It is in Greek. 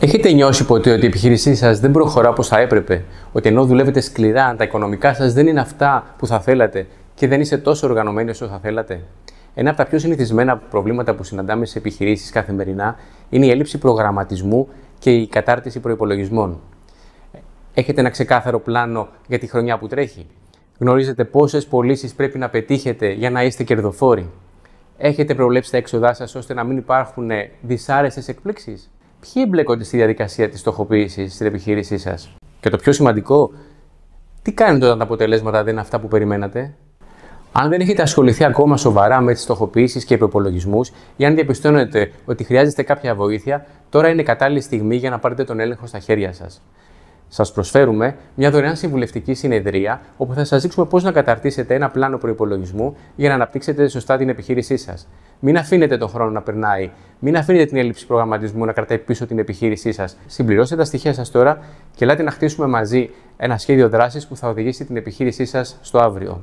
Έχετε νιώσει ποτέ ότι η επιχείρησή σας δεν προχωρά όπως θα έπρεπε, ότι ενώ δουλεύετε σκληρά, τα οικονομικά σας δεν είναι αυτά που θα θέλατε και δεν είστε τόσο οργανωμένοι όσο θα θέλατε? Ένα από τα πιο συνηθισμένα προβλήματα που συναντάμε σε επιχειρήσεις καθημερινά είναι η έλλειψη προγραμματισμού και η κατάρτιση προϋπολογισμών. Έχετε ένα ξεκάθαρο πλάνο για τη χρονιά που τρέχει? Γνωρίζετε πόσες πωλήσεις πρέπει να πετύχετε για να είστε κερδοφόροι? Έχετε προβλέψει τα έξοδά σας ώστε να μην υπάρχουν δυσάρεστες εκπλήξεις? Ποιοι εμπλέκονται στη διαδικασία της στοχοποίησης στην επιχείρησή σας? Και το πιο σημαντικό, τι κάνετε όταν τα αποτελέσματα δεν είναι αυτά που περιμένατε? Αν δεν έχετε ασχοληθεί ακόμα σοβαρά με τις στοχοποίησεις και προπολογισμούς, ή αν διαπιστώνετε ότι χρειάζεστε κάποια βοήθεια, τώρα είναι κατάλληλη στιγμή για να πάρετε τον έλεγχο στα χέρια σας. Σας προσφέρουμε μια δωρεάν συμβουλευτική συνεδρία, όπου θα σας δείξουμε πώς να καταρτήσετε ένα πλάνο προϋπολογισμού για να αναπτύξετε σωστά την επιχείρησή σας. Μην αφήνετε τον χρόνο να περνάει, μην αφήνετε την έλλειψη προγραμματισμού να κρατάει πίσω την επιχείρησή σας. Συμπληρώστε τα στοιχεία σας τώρα και ελάτε να χτίσουμε μαζί ένα σχέδιο δράσης που θα οδηγήσει την επιχείρησή σας στο αύριο.